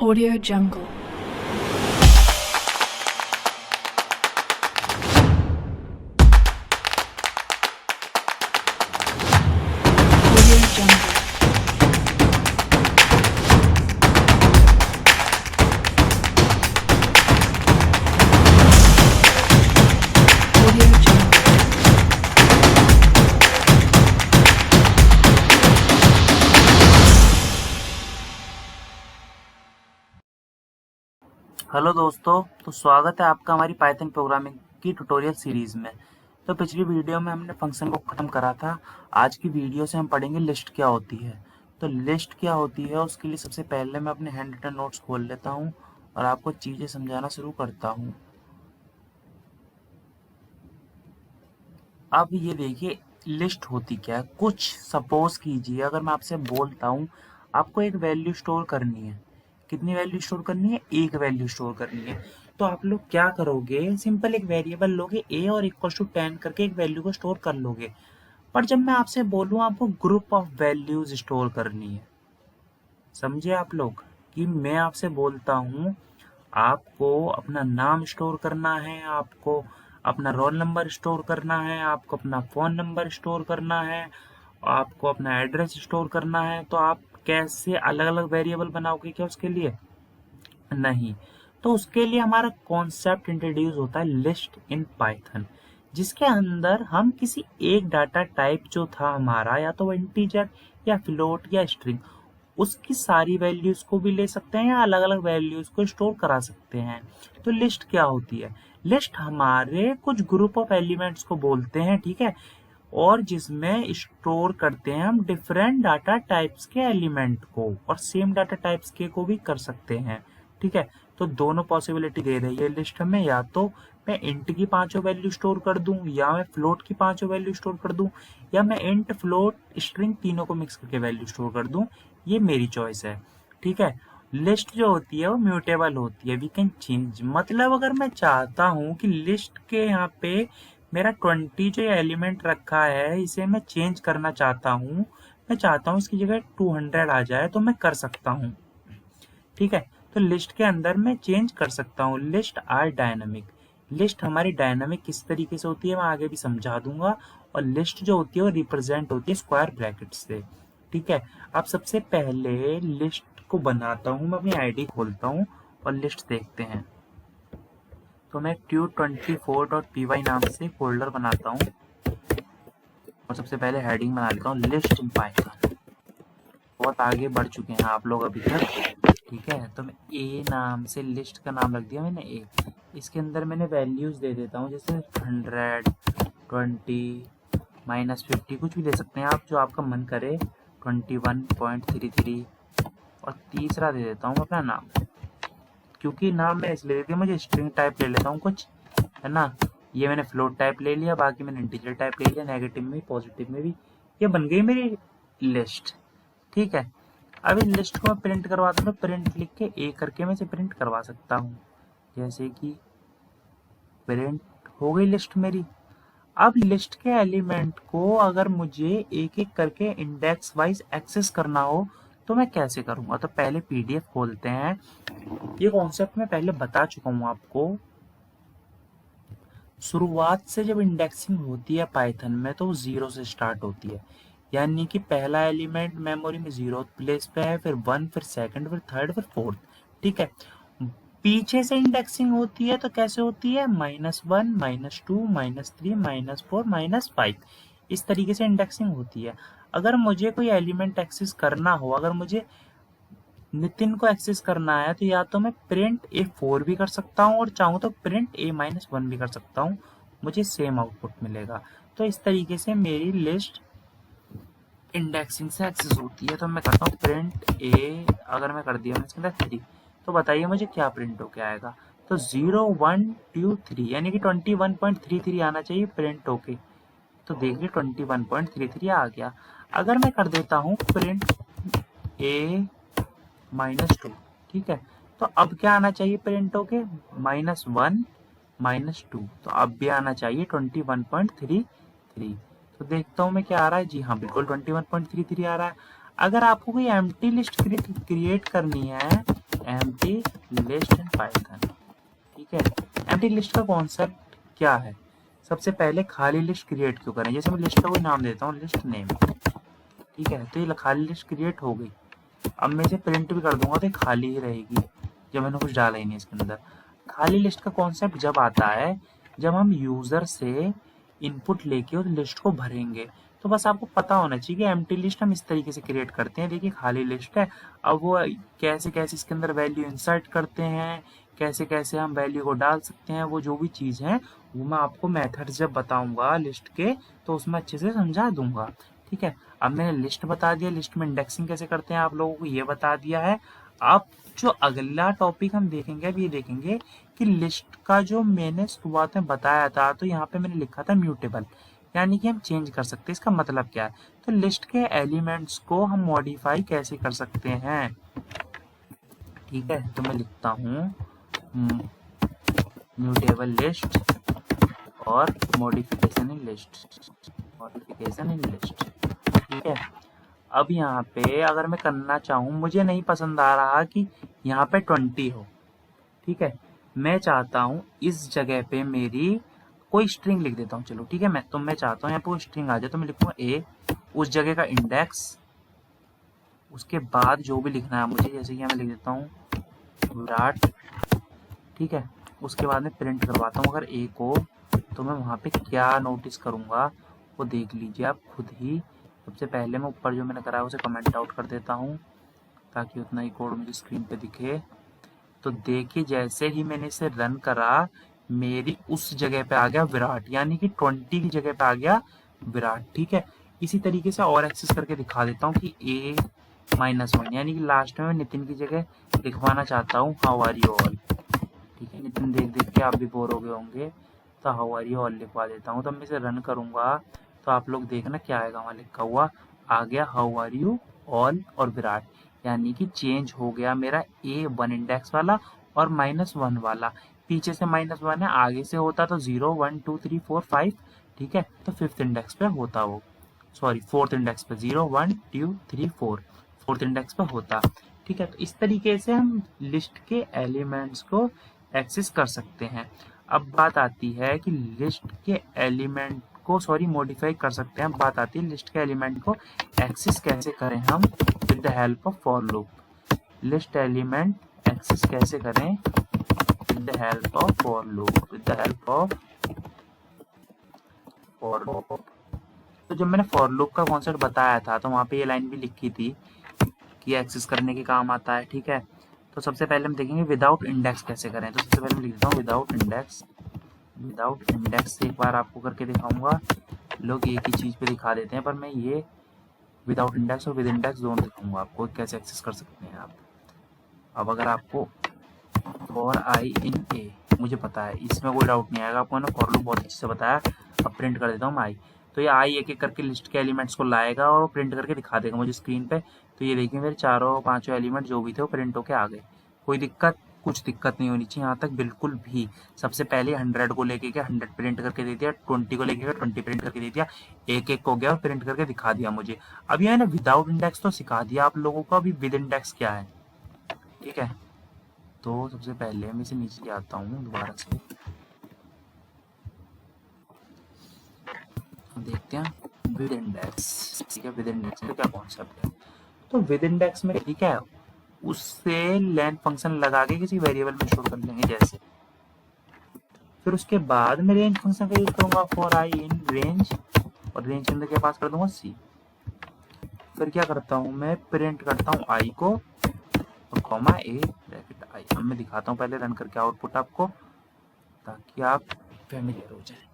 Audio Jungle. Audio Jungle. Audio Jungle. Hello दोस्तों, तो स्वागत है आपका हमारी पाइथन प्रोग्रामिंग की ट्यूटोरियल सीरीज में। तो पिछली वीडियो में हमने फंक्शन को ख़त्म करा था। आज की वीडियो से हम पढ़ेंगे लिस्ट क्या होती है। तो लिस्ट क्या होती है उसके लिए सबसे पहले मैं अपने हैंड रिटन नोट्स खोल लेता हूँ और आपको चीज़ें समझाना शुरू करता हूँ। अब ये देखिए लिस्ट होती क्या है। कुछ सपोज कीजिए अगर मैं आपसे बोलता हूँ आपको एक वैल्यू स्टोर करनी है। कितनी वैल्यू स्टोर करनी है? एक वैल्यू स्टोर करनी है। तो आप लोग क्या करोगे? सिंपल एक वेरिएबल लोगे a और इक्वल टू 10 करके एक वैल्यू को स्टोर कर लोगे। पर जब मैं आपसे बोलूँ आपको ग्रुप ऑफ वैल्यूज स्टोर करनी है, समझे आप लोग? कि मैं आपसे बोलता हूँ आपको अपना नाम स्टोर करना है, आपको अपना रोल नंबर स्टोर करना है, आपको अपना फ़ोन नंबर स्टोर करना है, आपको अपना एड्रेस स्टोर करना है। तो आप कैसे अलग अलग वेरिएबल बनाओगे क्या उसके लिए? नहीं। तो उसके लिए हमारा कॉन्सेप्ट इंट्रोड्यूस होता है लिस्ट इन पाइथन, जिसके अंदर हम किसी एक डाटा टाइप जो था हमारा, या तो वो इंटीजर या फ्लोट या स्ट्रिंग, उसकी सारी वैल्यूज को भी ले सकते हैं या अलग अलग वैल्यूज को स्टोर करा सकते हैं। तो लिस्ट क्या होती है? लिस्ट हमारे कुछ ग्रुप ऑफ एलिमेंट्स को बोलते हैं, ठीक है, और जिसमें स्टोर करते हैं हम डिफरेंट डाटा टाइप्स के एलिमेंट को, और सेम डाटा टाइप्स के को भी कर सकते हैं, ठीक है। तो दोनों पॉसिबिलिटी दे रही है लिस्ट हमें, या तो मैं इंट की पांचों वैल्यू स्टोर कर दूं, या मैं फ्लोट की पांचों वैल्यू स्टोर कर दूं, या मैं इंट फ्लोट स्ट्रिंग तीनों को मिक्स करके वैल्यू स्टोर कर दूं। ये मेरी चॉइस है, ठीक है। लिस्ट जो होती है वो म्यूटेबल होती है, वी कैन चेंज। मतलब अगर मैं चाहता हूँ कि लिस्ट के यहाँ पे मेरा 20 जो एलिमेंट रखा है इसे मैं चेंज करना चाहता हूँ, मैं चाहता हूँ इसकी जगह 200 आ जाए, तो मैं कर सकता हूँ, ठीक है। तो लिस्ट के अंदर मैं चेंज कर सकता हूँ। List are dynamic. लिस्ट हमारी डायनामिक किस तरीके से होती है मैं आगे भी समझा दूंगा। और लिस्ट जो होती है वो रिप्रेजेंट होती है स्क्वायर ब्रैकेट से, ठीक है। अब सबसे पहले लिस्ट को बनाता हूँ, मैं अपनी आईडी खोलता हूँ और लिस्ट देखते हैं। तो मैं tut24.py नाम से फोल्डर बनाता हूँ और सबसे पहले हेडिंग बना लेता हूँ लिस्ट इन पाइथन। बहुत आगे बढ़ चुके हैं आप लोग अभी तक, ठीक है। तो मैं ए नाम से लिस्ट का नाम रख दिया मैंने ए। इसके अंदर मैंने वैल्यूज दे देता हूँ, जैसे 100, 20, -50, कुछ भी दे सकते हैं आप जो आपका मन करे, 21.33। और तीसरा दे देता हूँ अपना नाम, क्योंकि नाम मैं इसलिए देती हूँ, मुझे स्ट्रिंग टाइप ले लेता हूँ कुछ, है ना। ये मैंने फ्लोट टाइप ले लिया, बाकी मैंने इंटीजर टाइप ले लिया, नेगेटिव में भी पॉजिटिव में भी। ये बन गई मेरी लिस्ट, ठीक है। अब इस लिस्ट को मैं प्रिंट करवाता हूँ, प्रिंट लिख के ए करके मैं इसे प्रिंट करवा सकता हूँ, जैसे कि प्रिंट हो गई लिस्ट मेरी। अब लिस्ट के एलिमेंट को अगर मुझे एक एक करके इंडेक्स वाइज एक्सेस करना हो तो मैं कैसे करूंगा? तो पहले पीडीएफ खोलते हैं। ये कॉन्सेप्ट मैं पहले बता चुका हूँ आपको। शुरुआत से जब इंडेक्सिंग होती है पाइथन में तो वो 0 से स्टार्ट होती है, यानी कि पहला एलिमेंट मेमोरी में 0 प्लेस पे है, फिर 1, फिर सेकंड, फिर थर्ड, फिर फोर्थ, ठीक है। पीछे से इंडेक्सिंग होती है तो कैसे होती है? -1, -2, -3, -4, -5, इस तरीके से इंडेक्सिंग होती है। अगर मुझे कोई एलिमेंट एक्सेस करना हो, अगर मुझे नितिन को एक्सेस करना है, तो या तो मैं प्रिंट A4 भी कर सकता हूँ और चाहूँ तो प्रिंट A-1 भी कर सकता हूँ, मुझे सेम आउटपुट मिलेगा। तो इस तरीके से मेरी लिस्ट इंडेक्सिंग से एक्सेस होती है। तो मैं करता हूँ प्रिंट A, अगर मैं कर दिया मैंने इसके अंदर 3, तो बताइए मुझे क्या प्रिंट होके आएगा? तो 0, 1, 2, 3, यानी कि 21.33 आना चाहिए प्रिंट होके। तो देखिए 21.33 आ गया। अगर मैं कर देता हूँ प्रिंट A-2, ठीक है, तो अब क्या आना चाहिए प्रिंट होके? -1, -2, तो अब भी आना चाहिए 21.33। तो देखता हूँ मैं क्या आ रहा है। जी हाँ, बिल्कुल 21.33 आ रहा है। अगर आपको कोई एम्प्टी लिस्ट क्रिएट करनी है, लिस्ट इन पाइथन। ठीक है, एम्प्टी लिस्ट का कॉन्सेप्ट क्या है? सबसे पहले खाली लिस्ट क्रिएट क्यों करें? जैसे मैं लिस्ट का कोई नाम देता हूँ, लिस्ट नेम, ठीक है, तो ये खाली लिस्ट क्रिएट हो गई। अब मैं इसे प्रिंट भी कर दूंगा तो ये खाली ही रहेगी, जब मैंने कुछ डाला ही नहीं इसके अंदर। खाली लिस्ट का कॉन्सेप्ट जब आता है जब हम यूजर से इनपुट लेके उस लिस्ट को भरेंगे। तो बस आपको पता होना चाहिए कि एम्प्टी लिस्ट हम इस तरीके से क्रिएट करते हैं। देखिए खाली लिस्ट है, अब वो कैसे कैसे इसके अंदर वैल्यू इंसर्ट करते हैं, कैसे कैसे हम वैल्यू को डाल सकते हैं, वो जो भी चीज़ है वो मैं आपको मेथड जब बताऊंगा लिस्ट के तो उसमें अच्छे से समझा दूंगा। ठीक है, अब मैंने लिस्ट बता दिया, लिस्ट में इंडेक्सिंग कैसे करते हैं आप लोगों को ये बता दिया है। अब जो अगला टॉपिक हम देखेंगे अब ये देखेंगे कि लिस्ट का जो मैंने शुरुआत में बताया था, तो यहाँ पे मैंने लिखा था म्यूटेबल, यानी कि हम चेंज कर सकते हैं। इसका मतलब क्या है? तो लिस्ट के एलिमेंट्स को हम मॉडिफाई कैसे कर सकते हैं। ठीक है, तो मैं लिखता हूँ म्यूटेबल लिस्ट और modification in list, modification in list. ठीक है, अब यहाँ पे अगर मैं करना चाहूँ, मुझे नहीं पसंद आ रहा कि यहाँ पे 20 हो। ठीक है, मैं चाहता हूँ इस जगह पे मेरी कोई स्ट्रिंग लिख देता हूँ। चलो ठीक है, मैं चाहता हूँ यहाँ पे कोई स्ट्रिंग आ जाए, तो मैं लिखूंगा ए, उस जगह का इंडेक्स, उसके बाद जो भी लिखना है मुझे, जैसे कि मैं लिख देता हूँ विराट। ठीक है, उसके बाद में प्रिंट करवाता हूँ अगर ए को, तो मैं वहाँ पे क्या नोटिस करूँगा वो देख लीजिए आप खुद ही। सबसे पहले मैं ऊपर जो मैंने करा है उसे कमेंट आउट कर देता हूँ ताकि उतना ही कोड मुझे स्क्रीन पे दिखे। तो देखिए जैसे ही मैंने इसे रन करा, मेरी उस जगह पे आ गया विराट, यानी कि 20 की जगह पे आ गया विराट। ठीक है, इसी तरीके से और एक्सेस करके दिखा देता हूँ कि A-1, यानी कि लास्ट में मैं नितिन की जगह लिखवाना चाहता हूँ हाउ आर यू ऑल। ठीक है, नितिन देख देख के आप भी बोर हो गए होंगे, तो हाउ आर यू ऑल लिखवा देता हूँ। तो मैं इसे रन करूँगा तो आप लोग देखना क्या आएगा, वहाँ लिखा हुआ आ गया हाउ आर यू ऑल और विराट, यानी कि चेंज हो गया मेरा A1 इंडेक्स वाला और -1 वाला। पीछे से -1 है, आगे से होता तो 0 1 2 3 4 5। ठीक है, तो 5th इंडेक्स पे होता वो, सॉरी 4th इंडेक्स पे 0 1 2 3 4 4th इंडेक्स पे होता। ठीक है, तो इस तरीके से हम लिस्ट के एलिमेंट्स को एक्सेस कर सकते हैं। अब बात आती है कि लिस्ट के एलिमेंट को मॉडिफाई कर सकते हैं। बात आती है लिस्ट के एलिमेंट को एक्सेस कैसे करें हम with the help of for loop. List element access कैसे करें with the help of for loop, with the help of for loop. तो जब मैंने फॉर लूप का कॉन्सेप्ट बताया था तो वहाँ पे ये लाइन भी लिखी थी कि एक्सेस करने के काम आता है। ठीक है, तो सबसे पहले हम देखेंगे विदाउट इंडेक्स कैसे करें। तो सबसे पहले मैं लिख देता हूँ विदाउट इंडेक्स। विदाउट इंडेक्स एक बार आपको करके दिखाऊंगा, लोग एक ही चीज़ पे दिखा देते हैं, पर मैं ये विदाउट इंडेक्स और विद इंडेक्स दोनों दिखाऊंगा आपको कैसे एक्सेस कर सकते हैं आप। अब अगर आपको फॉर आई इन ए, मुझे पता है इसमें कोई डाउट नहीं आएगा, आपको ना फॉर लूप बहुत अच्छे से बताया। अब प्रिंट कर देता हूँ मैं आई, तो ये आई एक एक करके लिस्ट के एलिमेंट्स को लाएगा और प्रिंट करके दिखा देगा मुझे स्क्रीन पे। तो ये देखिए मेरे चारों पांचों एलिमेंट जो भी थे वो प्रिंट होके आ गए। कोई दिक्कत, कुछ दिक्कत नहीं होनी चाहिए यहाँ तक बिल्कुल भी। सबसे पहले 100 को लेके गया, 100 प्रिंट करके दे दिया, 20 को लेके गया, 20 प्रिंट करके दे दिया, एक एक को गया और प्रिंट करके दिखा दिया मुझे। अब ये है ना विदाउट इंडेक्स तो सिखा दिया आप लोगों को, अभी विद इंडेक्स क्या है। ठीक है, तो सबसे पहले मैं इसे नीचे ले आता हूँ दोबारा से, देखते हैं विद इंडेक्स। ठीक है, विद इंडेक्स में क्या कॉन्सेप्ट है। तो विद इंडेक्स में ठीक है, उससे लेंथ फंक्शन लगा के किसी वेरिएबल में स्टोर कर लेंगे जैसे। फिर उसके बाद मैं रेंज फंक्शन का यूज करूंगा फॉर आई इन रेंज, और रेंज के अंदर के पास कर दूंगा सी। फिर क्या करता हूँ मैं प्रिंट करता हूँ आई को और कॉमा ए ब्रैकेट आई। अब मैं दिखाता हूँ पहले रन करके आउटपुट आपको ताकि आप फैमिलियर हो जाए।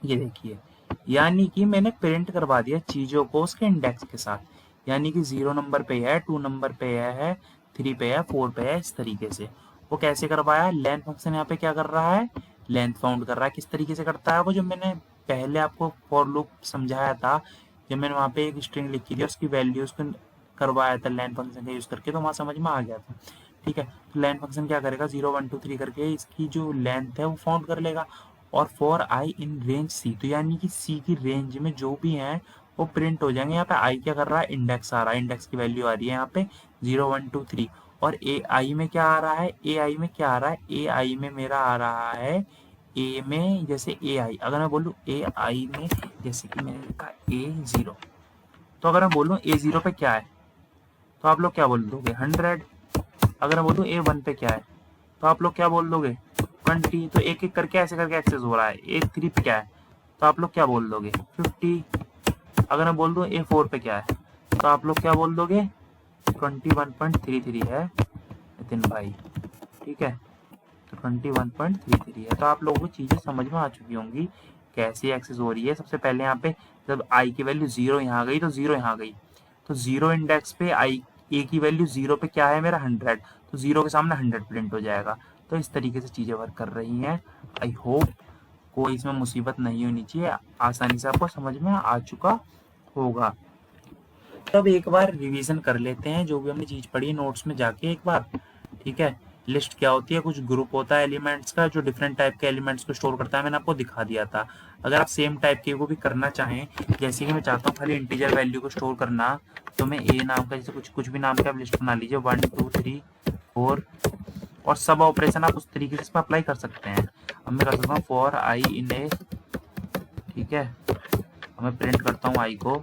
ये देखिए, यानी कि मैंने प्रिंट करवा दिया चीजों को उसके इंडेक्स के साथ, यानी कि 0 नंबर पे है, 2 नंबर पे है, 3 पे है, 4 पे है, इस तरीके से। वो कैसे करवाया, लेंथ फंक्शन यहाँ पे क्या कर रहा है, लेंथ फाउंड कर रहा है। किस तरीके से करता है वो, जो मैंने पहले आपको फॉर लूप समझाया था, जब मैंने वहाँ पे एक स्ट्रिंग लिखी थी उसकी वैल्यूज को करवाया था लेंथ फंक्शन का यूज करके, तो वहाँ समझ में आ गया था। ठीक है, तो लेंथ फंक्शन क्या करेगा, 0 1 2 3 करके इसकी जो लेंथ है वो फाउंड कर लेगा। और फॉर आई इन रेंज सी, तो यानी कि सी की रेंज में जो भी है वो प्रिंट हो जाएंगे। यहाँ पे आई क्या कर रहा है, इंडेक्स आ रहा है, इंडेक्स की वैल्यू आ रही है यहाँ पे 0 1 2 3, और ए आई में क्या आ रहा है, ए आई में क्या आ रहा है, ए आई में मेरा आ रहा है ए में, जैसे ए आई अगर मैं बोलूँ ए आई में, जैसे कि मैंने लिखा A0, तो अगर मैं बोलूँ A0 पे क्या है तो आप लोग क्या बोल दोगे 100। अगर मैं बोलूँ A1 पे क्या है तो आप लोग क्या बोल दोगे 20। तो एक एक करके ऐसे करके एक्सेस हो रहा है। A3 पे क्या है तो आप लोग क्या बोल दोगे 50। अगर मैं बोल दूँ A4 पे क्या है तो आप लोग क्या बोल दोगे 21.33 है नितिन भाई, ठीक है, तो 21.33 है। तो आप लोगों को चीज़ें समझ में आ चुकी होंगी कैसे एक्सेस हो रही है। सबसे पहले यहाँ पे जब आई की वैल्यू 0 यहाँ गई तो 0 यहाँ गई, तो 0 इंडेक्स पे आई ए की वैल्यू 0 पे क्या है मेरा 100, तो 0 के सामने 100 प्रिंट हो जाएगा। तो इस तरीके से चीज़ें वर्क कर रही हैं। आई होप कोई इसमें मुसीबत नहीं होनी चाहिए, आसानी से आपको समझ में आ चुका होगा। तब एक बार रिवीजन कर लेते हैं जो भी हमने चीज़ पढ़ी नोट्स में जाके एक बार, ठीक है। लिस्ट क्या होती है, कुछ ग्रुप होता है एलिमेंट्स का जो डिफरेंट टाइप के एलिमेंट्स को स्टोर करता है, मैंने आपको दिखा दिया था। अगर आप सेम टाइप के को भी करना चाहें, जैसे कि मैं चाहता हूँ खाली इंटीजर वैल्यू को स्टोर करना, तो मैं ए नाम का जैसे कुछ भी नाम का आप लिस्ट बना लीजिए 1 2 3 4, और सब ऑपरेशन आप उस तरीके से इसमें अप्लाई कर सकते हैं। अब मैं कर सकता हूँ फॉर आई इन ए, ठीक है, अब मैं प्रिंट करता हूँ आई को,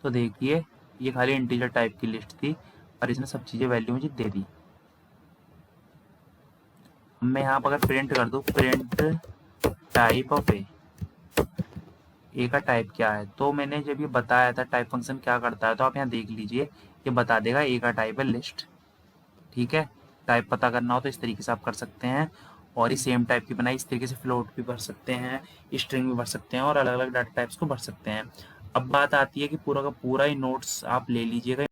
तो देखिए ये खाली इंटीजर टाइप की लिस्ट थी और इसने सब चीज़ें वैल्यू मुझे दे दी। मैं यहाँ पर अगर प्रिंट कर दूँ प्रिंट टाइप ऑफ ए का टाइप क्या है, तो मैंने जब ये बताया था टाइप फंक्शन क्या करता है, तो आप यहाँ देख लीजिए ये बता देगा ए का टाइप है लिस्ट, ठीक है। टाइप पता करना हो तो इस तरीके से आप कर सकते हैं, और ये सेम टाइप की बनाई इस तरीके से फ्लोट भी भर सकते हैं, स्ट्रिंग भी भर सकते हैं और अलग अलग डाटा टाइप्स को भर सकते हैं। अब बात आती है कि पूरा का पूरा ही नोट्स आप ले लीजिएगा।